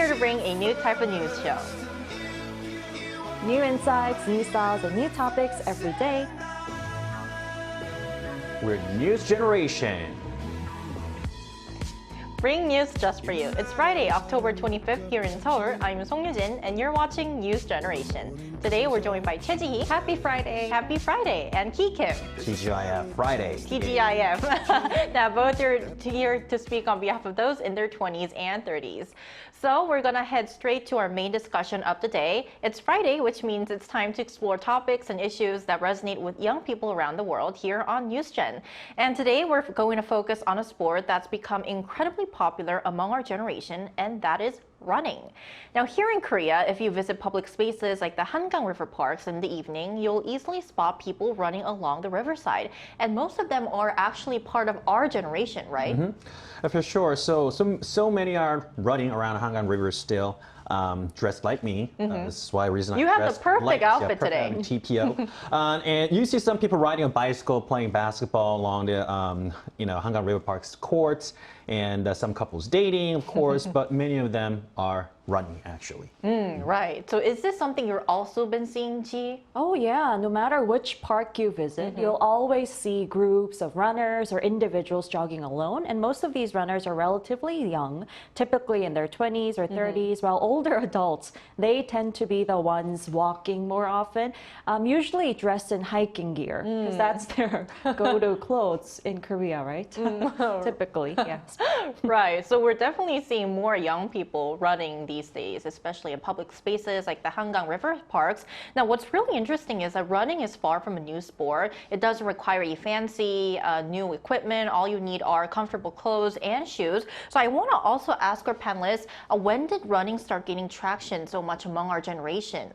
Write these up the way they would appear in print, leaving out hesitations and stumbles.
here to bring a new type of news show. New insights, new styles, and new topics every day. We're News Generation. Bring news just for you. It's Friday, October 25th here in Seoul. I'm Song Yujin, and you're watching News Generation. Today, we're joined by Choi Ji-hee. Happy Friday. Happy Friday. And Ki Kim. TGIF Friday. TGIF. Now, both are here to speak on behalf of those in their 20s and 30s. So we're going to head straight to our main discussion of the day. It's Friday, which means it's time to explore topics and issues that resonate with young people around the world here on NewsGen. And today, we're going to focus on a sport that's become incredibly popular among our generation, and that is running. Now, here in Korea, if you visit public spaces like the Hangang River parks in the evening, you'll easily spot people running along the riverside. And most of them are actually part of our generation, right? For sure. So many are running around Hangang River still. Dressed like me. This is why reason you I have the perfect outfit today. TPO. And you see some people riding a bicycle, playing basketball along the Hangang River Park's courts, and some couples dating, of course, but many of them are running actually. Right. So is this something you've also been seeing, Ji? Oh yeah, no matter which park you visit, you'll always see groups of runners or individuals jogging alone. And most of these runners are relatively young, typically in their 20s or 30s, while older adults, they tend to be the ones walking more often, usually dressed in hiking gear, because that's their go-to clothes in Korea, right? Typically, yes. Right. So we're definitely seeing more young people running these days, especially in public spaces like the Hangang River parks. Now, what's really interesting is that running is far from a new sport. It doesn't require any fancy new equipment. All you need are comfortable clothes and shoes. So I want to also ask our panelists, when did running start gaining traction so much among our generation?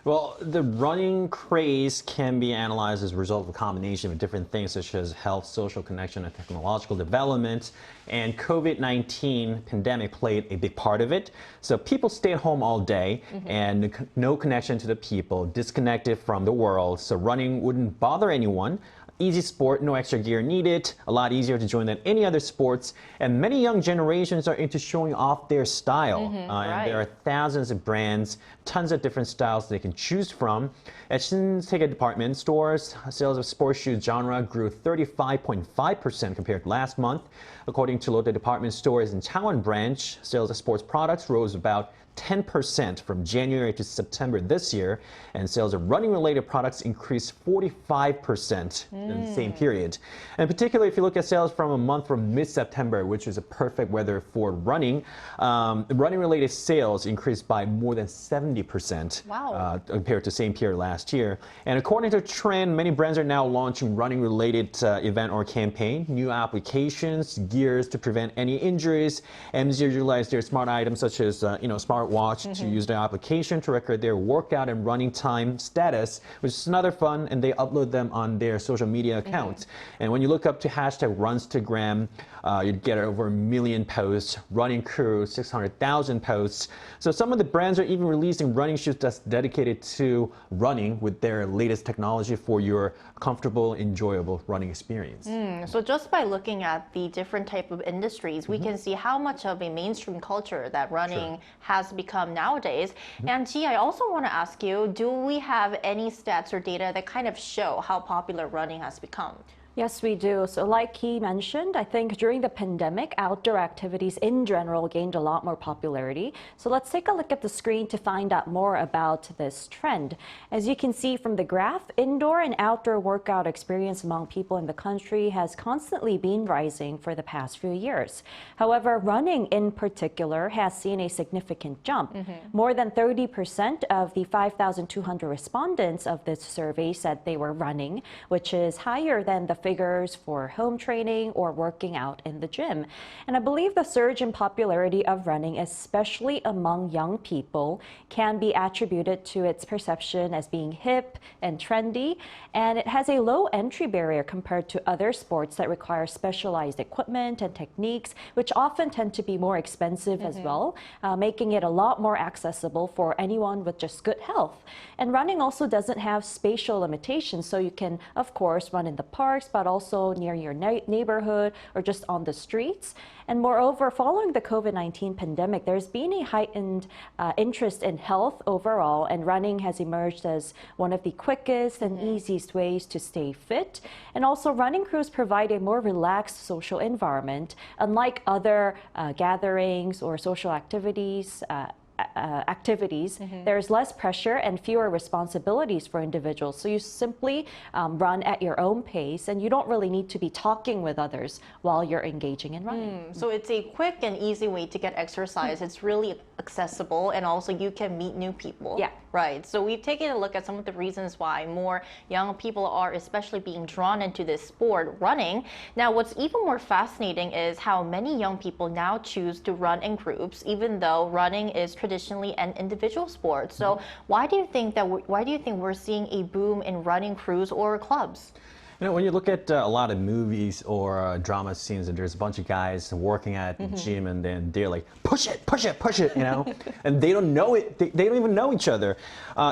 Well, the running craze can be analyzed as a result of a combination of different things such as health, social connection, and technological development. And COVID-19 pandemic played a big part of it. So people stayed home all day and no connection to the people, disconnected from the world. So running wouldn't bother anyone. Easy sport, no extra gear needed, a lot easier to join than any other sports. And many young generations are into showing off their style. And there are thousands of brands, tons of different styles they can choose from. At Shinsegae department stores, sales of sports shoes genre grew 35.5% compared to last month. According to Lotte department stores in Changwon branch, sales of sports products rose about 10% from January to September this year, and sales of running-related products increased 45% in the same period. And particularly if you look at sales from a month from mid-September, which is a perfect weather for running, running-related sales increased by more than 70% compared to the same period last year. And according to Trend, many brands are now launching running-related event or campaign, new applications, gears to prevent any injuries. MZ utilize their smart items such as smart watch to use the application to record their workout and running time status, which is another fun, and they upload them on their social media accounts. And when you look up to hashtag Runstagram, you'd get over 1 million posts, running crew 600,000 posts. So some of the brands are even releasing running shoes that's dedicated to running with their latest technology for your comfortable, enjoyable running experience. So just by looking at the different type of industries, we can see how much of a mainstream culture that running has become nowadays. And Ji, I also want to ask you, do we have any stats or data that kind of show how popular running has become? Yes, we do. So like he mentioned, I think during the pandemic, outdoor activities in general gained a lot more popularity. So let's take a look at the screen to find out more about this trend. As you can see from the graph, indoor and outdoor workout experience among people in the country has constantly been rising for the past few years. However, running in particular has seen a significant jump. More than 30% of the 5,200 respondents of this survey said they were running, which is higher than the figures for home training or working out in the gym. And I believe the surge in popularity of running, especially among young people, can be attributed to its perception as being hip and trendy, and it has a low entry barrier compared to other sports that require specialized equipment and techniques, which often tend to be more expensive as well, making it a lot more accessible for anyone with just good health. And running also doesn't have spatial limitations, so you can, of course, run in the parks, but also near your neighborhood or just on the streets. And moreover, following the COVID-19 pandemic, there's been a heightened interest in health overall, and running has emerged as one of the quickest and easiest ways to stay fit. And also, running crews provide a more relaxed social environment. Unlike other gatherings or social activities, there's less pressure and fewer responsibilities for individuals. So you simply run at your own pace, and you don't really need to be talking with others while you're engaging in running. So it's a quick and easy way to get exercise. It's really accessible, and also you can meet new people. Yeah. Right. So we've taken a look at some of the reasons why more young people are especially being drawn into this sport, running. Now, what's even more fascinating is how many young people now choose to run in groups, even though running is traditionally an individual sport. So why do you think we're seeing a boom in running crews or clubs? You know, when you look at a lot of movies or drama scenes, and there's a bunch of guys working at the gym, and then they're like, push it, push it, push it, you know, and they don't know it. They don't even know each other.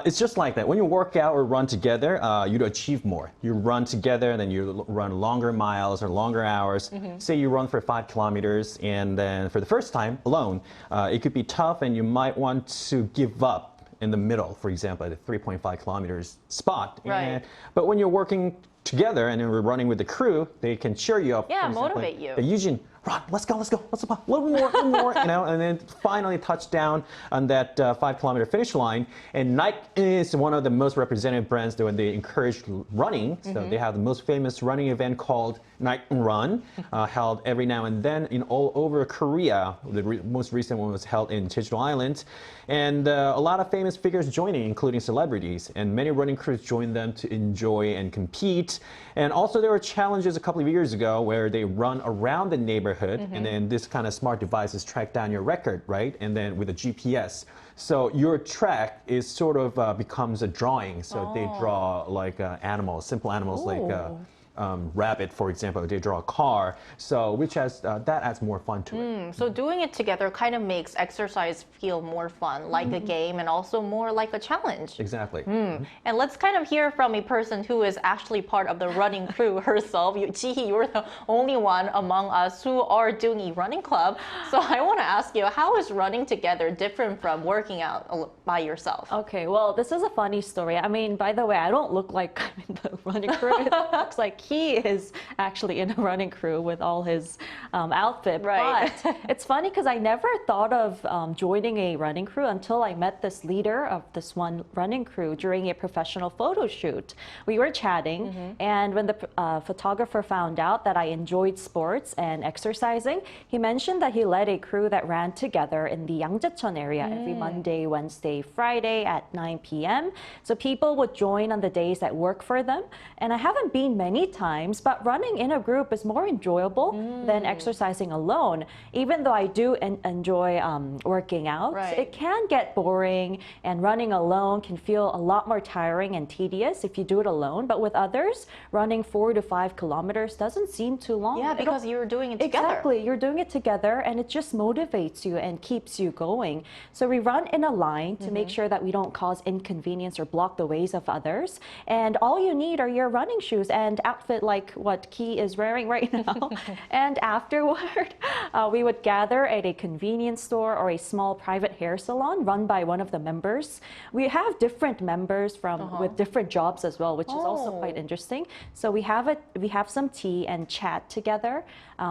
It's just like that. When you work out or run together, you achieve more. You run together, and then you run longer miles or longer hours. Say you run for 5 kilometers, and then for the first time alone, it could be tough, and you might want to give up in the middle, for example, at the 3.5 kilometers spot. Right. But when you're working together and then we're running with the crew, they can cheer you up. Yeah, motivate you. Eugene, run, let's go, a little more, you know, and then finally touch down on that 5-kilometer finish line. And Nike is one of the most representative brands that when they encourage running. So they have the most famous running event called Nike Run, held every now and then in all over Korea. The most recent one was held in Jeju Island. And a lot of famous figures joining, including celebrities. And many running crews join them to enjoy and compete. And also there were challenges a couple of years ago where they run around the neighborhood, and then this kind of smart devices track down your record, right? And then with a GPS. So your track is sort of becomes a drawing. So they draw like animals, simple animals like rabbit, for example. They draw a car, so which has that adds more fun to it. So doing it together kind of makes exercise feel more fun, like a game, and also more like a challenge. Exactly. And let's kind of hear from a person who is actually part of the running crew herself. Jihi, you're the only one among us who are doing a running club. So I want to ask you, how is running together different from working out by yourself? Okay, well, this is a funny story. I mean, by the way, I don't look like I'm in the running crew. It looks like he is actually in a running crew with all his outfit. Right. But it's funny because I never thought of joining a running crew until I met this leader of this one running crew during a professional photo shoot. We were chatting, and when the photographer found out that I enjoyed sports and exercising, he mentioned that he led a crew that ran together in the Yangjacheon area every Monday, Wednesday, Friday at 9 p.m. So people would join on the days that work for them. And I haven't been many times, but running in a group is more enjoyable than exercising alone. Even though I do enjoy working out, it can get boring, and running alone can feel a lot more tiring and tedious if you do it alone. But with others, running 4 to 5 kilometers doesn't seem too long. Yeah, because you're doing it together. Exactly, you're doing it together, and it just motivates you and keeps you going. So we run in a line to make sure that we don't cause inconvenience or block the ways of others. And all you need are your running shoes and outfit like what Ki is wearing right now. And afterward, we would gather at a convenience store or a small private hair salon run by one of the members. We have different members with different jobs as well, which is also quite interesting. So we have some tea and chat together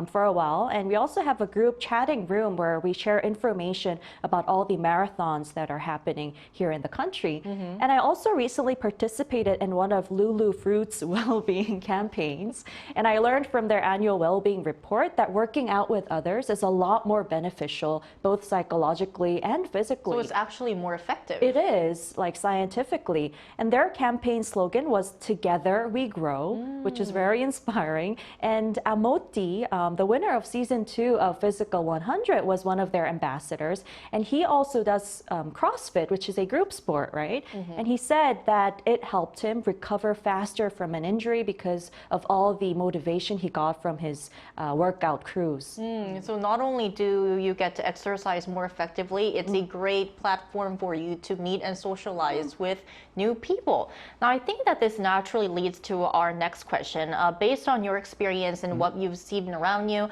for a while. And we also have a group chatting room where we share information about all the marathons that are happening here in the country. And I also recently participated in one of Lulu Fruit's well-being campaigns. And I learned from their annual well-being report that working out with others is a lot more beneficial, both psychologically and physically. So it's actually more effective. It is, like scientifically. And their campaign slogan was "Together We Grow," which is very inspiring. And Amoti, the winner of season 2 of Physical 100, was one of their ambassadors. And he also does CrossFit, which is a group sport, right? And he said that it helped him recover faster from an injury because of all the motivation he got from his workout crews. So not only do you get to exercise more effectively, it's a great platform for you to meet and socialize with new people. Now, I think that this naturally leads to our next question. Based on your experience and what you've seen around you,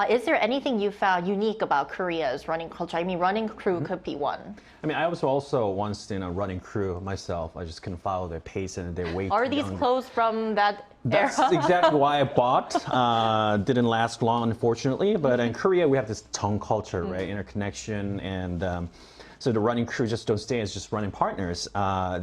is there anything you found unique about Korea's running culture? I mean, running crew could be one. I mean, I was also once in a running crew myself. I just couldn't follow their pace and their weight. Are these clothes from that That's era? exactly why I bought. Didn't last long, unfortunately. But in Korea, we have this tongue culture, right? Interconnection. And so the running crew just don't stay as just running partners.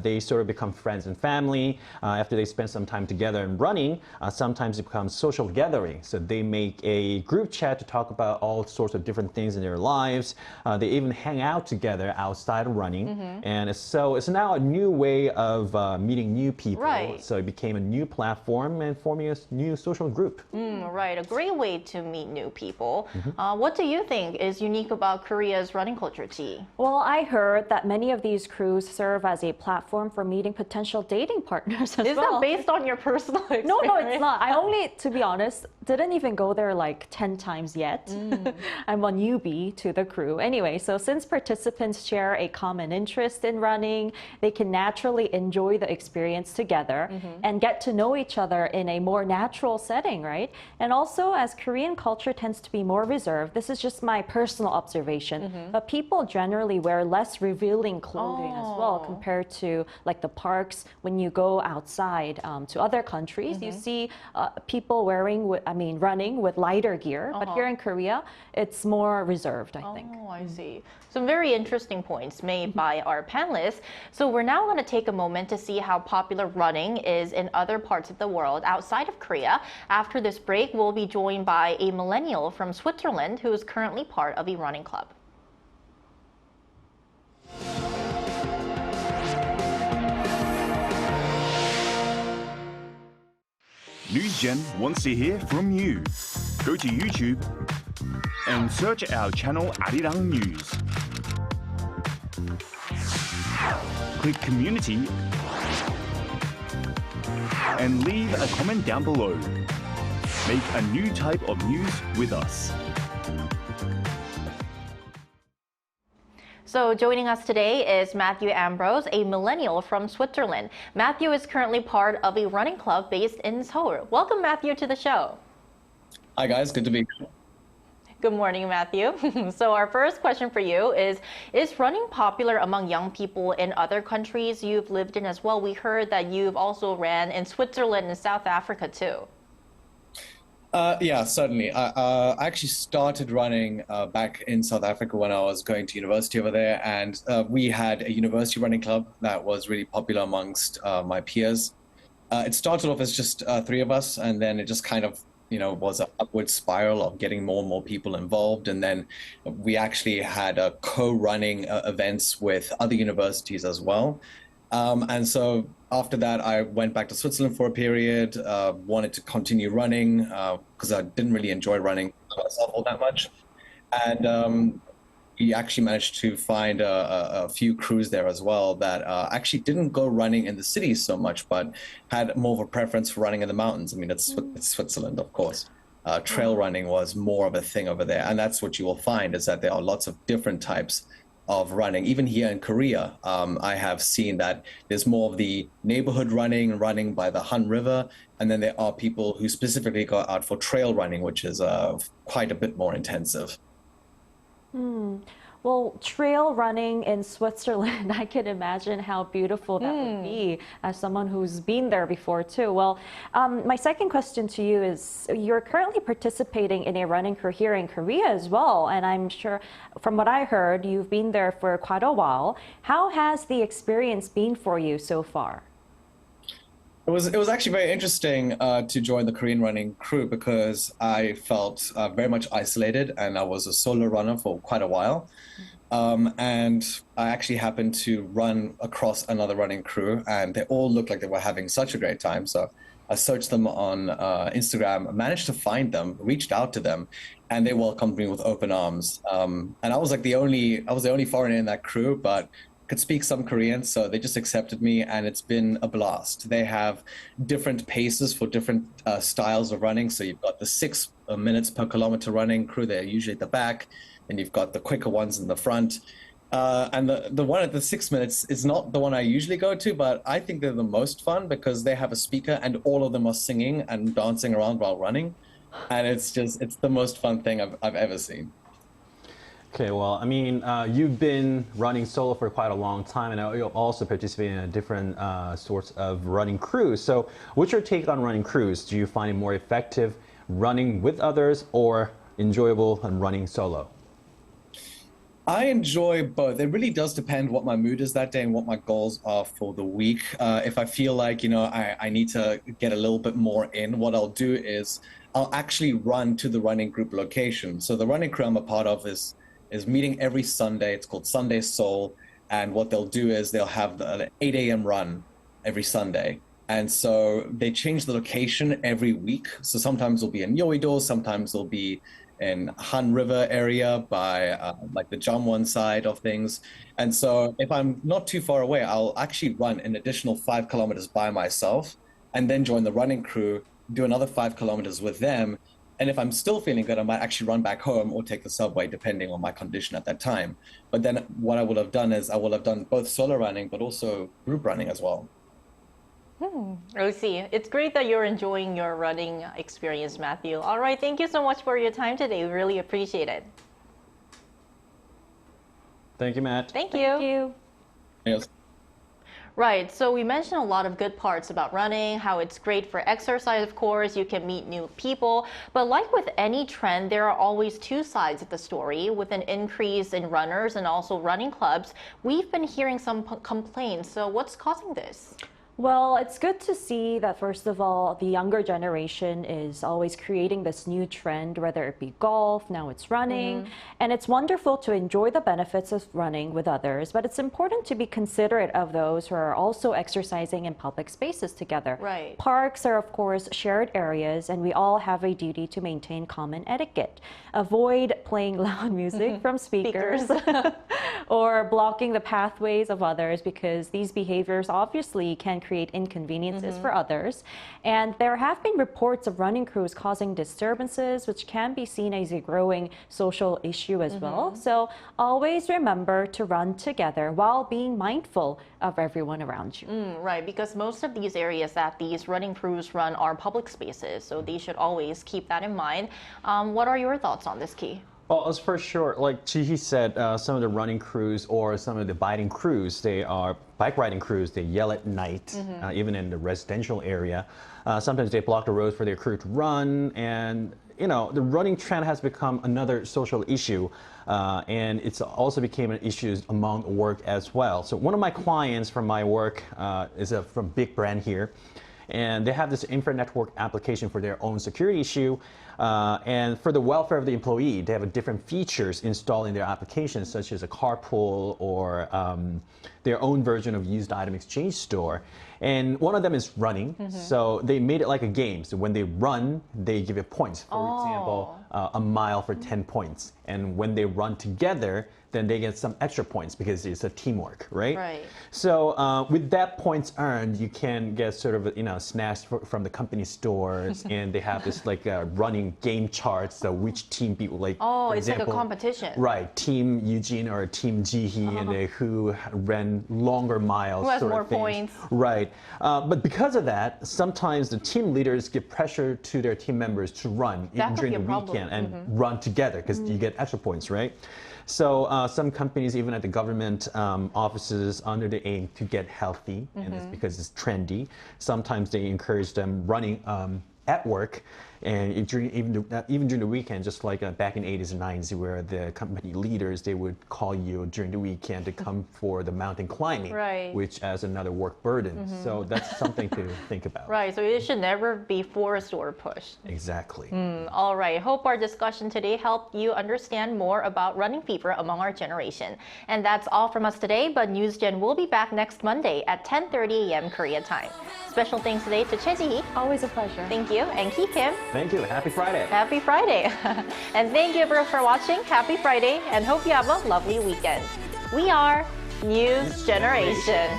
They sort of become friends and family. After they spend some time together and running, sometimes it becomes social gathering. So they make a group chat to talk about all sorts of different things in their lives. They even hang out together outside of running. And it's now a new way of meeting new people. Right. So it became a new platform and forming a new social group. Right, a great way to meet new people. What do you think is unique about Korea's running culture, Ji? Well, I heard that many of these crews serve as a platform for meeting potential dating partners as Is well. that based on your personal experience? No, it's not. I only, to be honest, didn't even go there like 10 times yet. I'm a newbie to the crew. Anyway, so since participants share a common interest in running, they can naturally enjoy the experience together and get to know each other in a more natural setting, right? And also, as Korean culture tends to be more reserved, this is just my personal observation, but people generally wear less revealing clothing as well compared to like the parks. When you go outside to other countries, you see people running with lighter gear. But here in Korea, it's more reserved, I think. Oh, I see. Some very interesting points made by our panelists. So we're now going to take a moment to see how popular running is in other parts of the world outside of Korea. After this break, we'll be joined by a millennial from Switzerland who is currently part of a running club. NewsGen wants to hear from you. Go to YouTube and search our channel Arirang News. Click Community and leave a comment down below. Make a new type of news with us. So joining us today is Matthew Ambrose, a millennial from Switzerland. Matthew is currently part of a running club based in Seoul. Welcome, Matthew, to the show. Hi, guys. Good to be here. Good morning, Matthew. So our first question for you is running popular among young people in other countries you've lived in as well? We heard that you've also ran in Switzerland and South Africa, too. Yeah, certainly. I actually started running back in South Africa when I was going to university over there, and we had a university running club that was really popular amongst my peers. It started off as just three of us, and then it just kind of, was an upward spiral of getting more and more people involved. And then we actually had co-running events with other universities as well. And so after that, I went back to Switzerland for a period, wanted to continue running because I didn't really enjoy running myself all that much. And we actually managed to find a few crews there as well that actually didn't go running in the cities so much, but had more of a preference for running in the mountains. I mean, it's Switzerland, of course. Trail running was more of a thing over there. And that's what you will find, is that there are lots of different types of running. Even here in Korea, I have seen that there's more of the neighborhood running by the Han River, and then there are people who specifically go out for trail running, which is quite a bit more intensive. Well, trail running in Switzerland, I can imagine how beautiful that would be as someone who's been there before too. Well, my second question to you is, you're currently participating in a running crew here in Korea as well. And I'm sure from what I heard, you've been there for quite a while. How has the experience been for you so far? It was actually very interesting to join the Korean running crew because I felt very much isolated, and I was a solo runner for quite a while. And I actually happened to run across another running crew, and they all looked like they were having such a great time. So I searched them on Instagram, managed to find them, reached out to them, and they welcomed me with open arms. And I was like I was the only foreigner in that crew, but could speak some Korean, so they just accepted me, and it's been a blast. They have different paces for different styles of running. So you've got the 6 minutes per kilometer running crew, they're usually at the back, and you've got the quicker ones in the front. And the one at the 6 minutes is not the one I usually go to, but I think they're the most fun because they have a speaker and all of them are singing and dancing around while running. And it's the most fun thing I've ever seen. Okay, well, I mean, you've been running solo for quite a long time, and you also participate in different sorts of running crews. So what's your take on running crews? Do you find it more effective running with others or enjoyable and running solo? I enjoy both. It really does depend what my mood is that day and what my goals are for the week. If I feel like, I need to get a little bit more in, what I'll do is I'll actually run to the running group location. So the running crew I'm a part of is meeting every Sunday. It's called Sunday Seoul. And what they'll do is they'll have the 8 a.m. run every Sunday. And so they change the location every week. So sometimes it'll be in Yeouido, sometimes it'll be in Han River area by like the Jamwon side of things. And so if I'm not too far away, I'll actually run an additional 5 kilometers by myself and then join the running crew, do another 5 kilometers with them. And if I'm still feeling good, I might actually run back home or take the subway, depending on my condition at that time. But then what I would have done is I will have done both solo running, but also group running as well. I see. It's great that you're enjoying your running experience, Matthew. All right, thank you so much for your time today. We really appreciate it. Thank you, Matt. Thank you. Thank you. Yes. Right, so we mentioned a lot of good parts about running, how it's great for exercise, of course, you can meet new people. But like with any trend, there are always two sides of the story. With an increase in runners and also running clubs, we've been hearing some complaints. So what's causing this? Well, it's good to see that, first of all, the younger generation is always creating this new trend, whether it be golf, now it's running. And it's wonderful to enjoy the benefits of running with others, but it's important to be considerate of those who are also exercising in public spaces together. Right. Parks are, of course, shared areas, and we all have a duty to maintain common etiquette. Avoid playing loud music from speakers or blocking the pathways of others, because these behaviors obviously can create inconveniences for others. And there have been reports of running crews causing disturbances, which can be seen as a growing social issue as well. So always remember to run together while being mindful of everyone around you. Right, because most of these areas that these running crews run are public spaces, so they should always keep that in mind. What are your thoughts on this, Key? Well, as for sure, like Jihi said, some of the running crews or some of the biking crews, they are bike riding crews, they yell at night, even in the residential area. Sometimes they block the roads for their crew to run, and the running trend has become another social issue, and it's also became an issue among work as well. So one of my clients from my work is from big brand here, and they have this infra network application for their own security issue. And for the welfare of the employee, they have different features installed in their application, such as a carpool or their own version of used item exchange store. And one of them is running. So they made it like a game. So when they run, they give it points. For example, a mile for 10 points. And when they run together, then they get some extra points because it's a teamwork, right? Right. So with that points earned, you can get sort of snacks from the company stores, and they have this like running game charts. So which team people like? Oh, for it's example, like a competition. Right, Team Eugene or Team Jihi, and who ran longer miles. Who has sort more of things. points? Right, but because of that, sometimes the team leaders give pressure to their team members to run even could during be the a problem. weekend and run together because you get extra points, right? So some companies, even at the government offices, under the aim to get healthy, and it's because it's trendy. Sometimes they encourage them running at work, and even during the weekend, just like back in the 80s and 90s, where the company leaders, they would call you during the weekend to come for the mountain climbing, Right. which as another work burden. So that's something to think about. Right, so it should never be forced or pushed. Exactly. All right, hope our discussion today helped you understand more about running fever among our generation. And that's all from us today, but NewsGen will be back next Monday at 10:30 a.m. Korea time. Special thanks today to Choi Ji-hee. Always a pleasure. Thank you, and Ki Kim. Thank you. Happy Friday. Happy Friday. And thank you everyone for watching. Happy Friday, and hope you have a lovely weekend. We are News Generation.